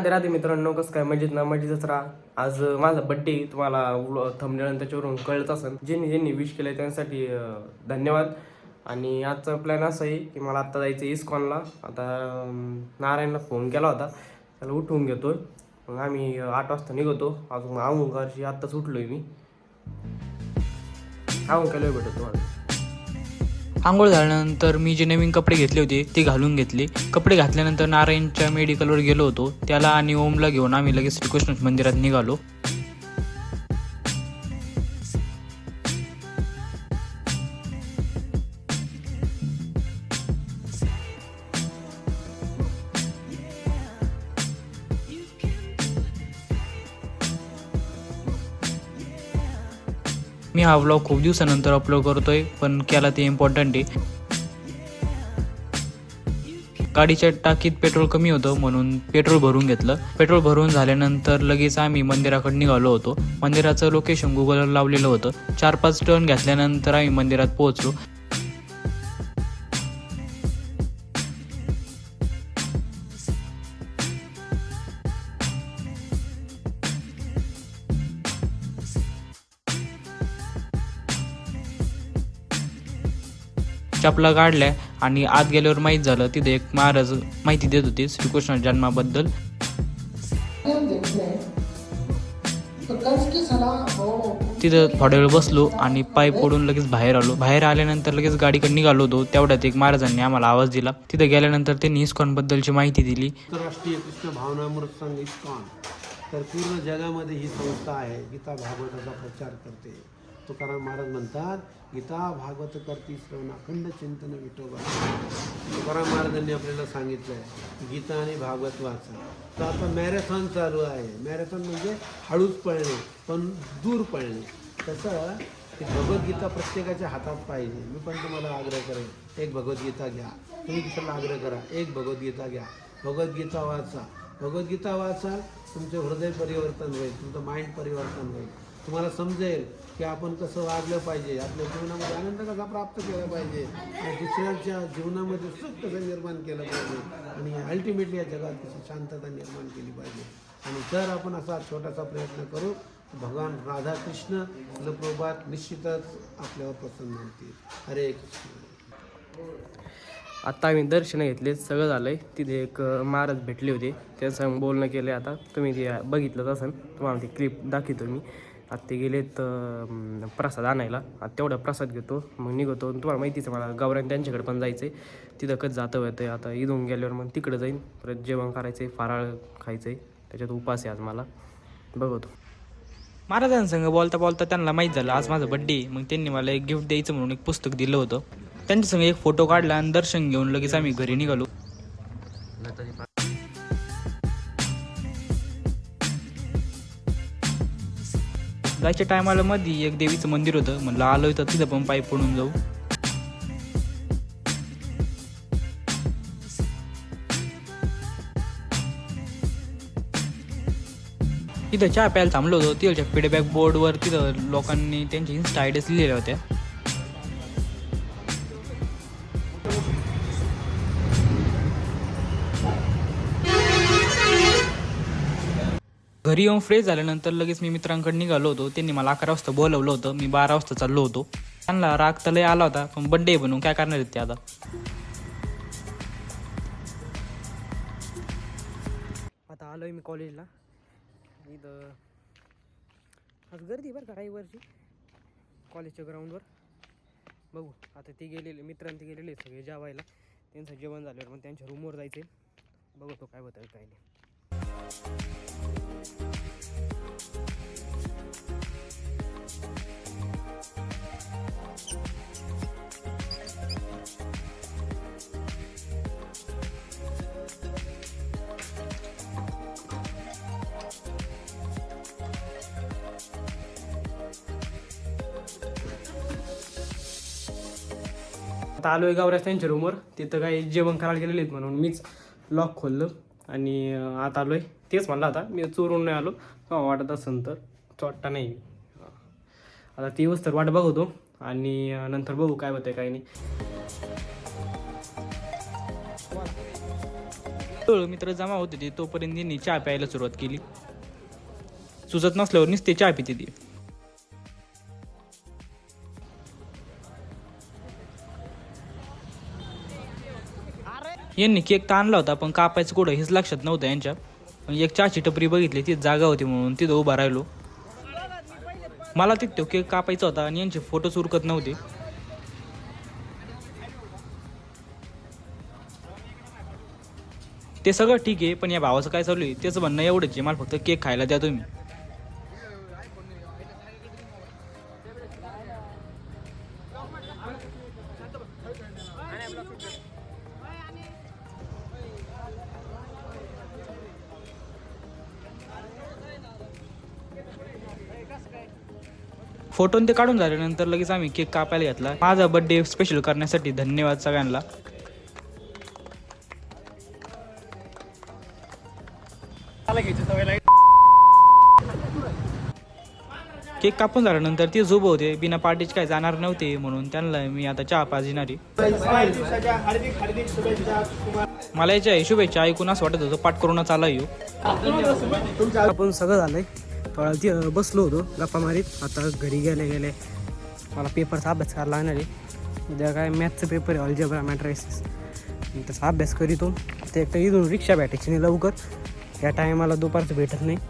राधे राधे मित्रांनो, कसं काय मजेत ना? मजेतच राहा. आज माझा बड्डे, तुम्हाला थंबनेल त्याच्यावरून कळत असेल. ज्यांनी विश केलं त्यांसाठी धन्यवाद. आणि आजचा प्लॅन असा आहे की मला आत्ता जायचं इस्कॉनला. आता नारायणला फोन केला होता, त्याला उठवून घेतो. मग आम्ही 8 वाजता निघतो. अजून आंघोळची आत्ताच उठलोय मी. आंघोळ केलं भेटतो तुम्हाला. आंघोळ झाल्यानंतर मी जे नवीन कपडे घेतले होते ते घालून घेतले. कपडे घातल्यानंतर नारायणच्या मेडिकलवर गेलो होतो. त्याला आणि ओमला घेऊन आम्ही लगेच श्रीकृष्ण मंदिरात निघालो. मी हा व्लॉग खूप दिवसानंतर अपलोड करतोय, पण केला ते इम्पॉर्टंट आहे. गाडीच्या टाकीत पेट्रोल कमी होतं म्हणून पेट्रोल भरून घेतलं. पेट्रोल भरून झाल्यानंतर लगेच आम्ही मंदिराकडे निघालो होतो. मंदिराचं लोकेशन गुगलवर लावलेलं होतं. 4-5 टर्न घेतल्यानंतर आम्ही मंदिरात पोहोचलो. चपला काढल्या आणि आत गेल्यावर माहीत झालं तिथे एक महाराज माहिती देत होते श्रीकृष्ण जन्माबद्दल. तिथं थोड्या वेळ बसलो आणि पाय पडून लगेच बाहेर आलो. बाहेर आल्यानंतर लगेच गाडीकडे निघालो होतो. तेवढ्यात एक महाराजांनी आम्हाला आवाज दिला. तिथे गेल्यानंतर त्यांनी इस्कॉन बद्दलची माहिती दिली. आंतरराष्ट्रीय कृष्ण भावनामृत संघ इस्कॉन तर पूर्ण जगामध्ये ही संस्था आहे. गीता भागवताचा प्रचार करते. तुकाराम महाराज म्हणतात, गीता भागवत करती श्रवण अखंड चिंतन विठोबा. तुकाराम महाराजांनी आपल्याला सांगितलं आहे गीता आणि भागवत वाचा. तर आता मॅरेथॉन चालू आहे. मॅरेथॉन म्हणजे हळूच पळणे पण दूर पळणे. तसं की भगवद्गीता प्रत्येकाच्या हातात पाहिजे. मी पण तुम्हाला आग्रह करेन, एक भगवद्गीता घ्या. तुम्ही दुसऱ्याला आग्रह करा, एक भगवद्गीता घ्या, भगवद्गीता वाचा. भगवद्गीता वाचाल, तुमचे हृदय परिवर्तन होईल, तुमचं माइंड परिवर्तन होईल. तुम्हाला समजेल की आपण कसं वागलं पाहिजे, आपल्या जीवनामध्ये आनंद कसा प्राप्त केला पाहिजे आणि दुसऱ्याच्या जीवनामध्ये सुख कसं निर्माण केलं पाहिजे आणि अल्टिमेटली या जगात कशी शांतता निर्माण केली पाहिजे. आणि जर आपण असा छोटासा प्रयत्न करू, भगवान राधाकृष्ण प्रभुपाद निश्चितच आपल्यावर प्रसन्न होतील. हरे कृष्ण. आत्ता आम्ही दर्शन घेतले, सगळं झालं आहे. तिथे एक महाराज भेटले होते, त्यांचं बोलणं केलं. आता तुम्ही ते बघितलंच असेल, तुम्हाला ती क्लिप दाखवतो मी. आता ते गेलेत प्रसाद आणायला. आता तेवढा प्रसाद घेतो, मग निघतो. तुम्हाला माहितीच आहे मला गावरान त्यांच्याकडे पण जायचं आहे. तिथं कसं जातं होतं. आता इथून गेल्यावर मग तिकडं जाईन. परत जेवण करायचं आहे, फराळ खायचं आहे. त्याच्यात उपास आहे आज मला. बघतो. महाराजांसंग बोलता बोलता त्यांना माहीत झालं आज माझा बड्डे. मग त्यांनी मला एक गिफ्ट द्यायचं म्हणून एक पुस्तक दिलं होतं. त्यांच्यासंग एक फोटो काढला आणि दर्शन घेऊन लगेच आम्ही घरी निघालो. जायच्या टायमाला मध्ये एक देवीचं मंदिर होतं. म्हणलं आलो तर तिथं पण पाय पडून जाऊ. तिथं चहा प्यायला थांबलो होतो. तिथच्या फीडबॅक बोर्डवर तिथं लोकांनी त्यांच्या इन्स्टा आयडीज लिहिलेल्या होत्या. घरी येऊन फ्रेश झाल्यानंतर लगेच मी मित्रांकडे निघालो होतो. त्यांनी मला 11 वाजता बोलवलं होतं. मी 12 वाजता चाललो होतो. त्यांना राग तर लय आला होता, पण बड्डे बनवून काय करणार आहेत ते. आता आलो आहे मी कॉलेजला. इथं आज गर्दी बरं का काही वरची कॉलेजच्या ग्राउंडवर. बघू आता ते गेलेले मित्रांनी ते गेलेले सगळे जेवायला. त्यांचं जेवण झाल्यावर मग त्यांच्या रूमवर जायचे. बघतो काय होतं काय नाही. आता आलो आहे गावराज त्यांच्या रूमवर. तिथं काही जेवण करायला गेलेले आहेत म्हणून मीच लॉक खोललं आणि आता आलो आहे. तेच म्हणलं आता मी चोरून नाही आलो. वाटत असेल तर चोट्टा नाही. आता ती वस्तू वाट बघतो आणि नंतर बघू काय होतं काय नाही. हळूहळू मित्र जमा होते ते तोपर्यंत यांनी चहा प्यायला सुरुवात केली. सुचत नसल्यावर नुसते चहा पिते ती. यांनी केक तर आणला होता पण कापायचं कुठं हेच लक्षात नव्हतं यांच्या. एक चहाची टपरी बघितली ती जागा होती म्हणून तिथं उभा राहिलो. मला तिथं तो केक कापायचा होता आणि यांचे फोटोच उरकत नव्हते. ते सगळं ठीक आहे पण या भावाचं काय चालू आहे त्याचं म्हणणं एवढंच आहे, मला फक्त केक खायला द्या तुम्ही. फोटो ते काढून झाल्यानंतर लगेच आम्ही केक कापायला घेतला. माझा बर्थडे स्पेशल करण्यासाठी धन्यवाद सगळ्यांना. केक कापून झाल्यानंतर ते झोप होते बिना पार्टीचे काय जाणार नव्हते म्हणून त्यांना मी आता चहा पाजणारी. मला याच्या शुभेच्छा ऐकून असं वाटत होतं पाठ करून चाला येऊ. आपण सगळं झालंय. थोडा ती बसलो होतो गप्पा मारीत. आता घरी गेले मला पेपरचा अभ्यास करायला लागणार आहे. उद्या काय मॅथचं पेपर आहे, अल्जेब्रा मॅट्रिसेस. त्याचा अभ्यास करीतो. ते एकटा इथून रिक्षा भेटायची नाही लवकर. या टायमाला दुपारचं भेटत नाही.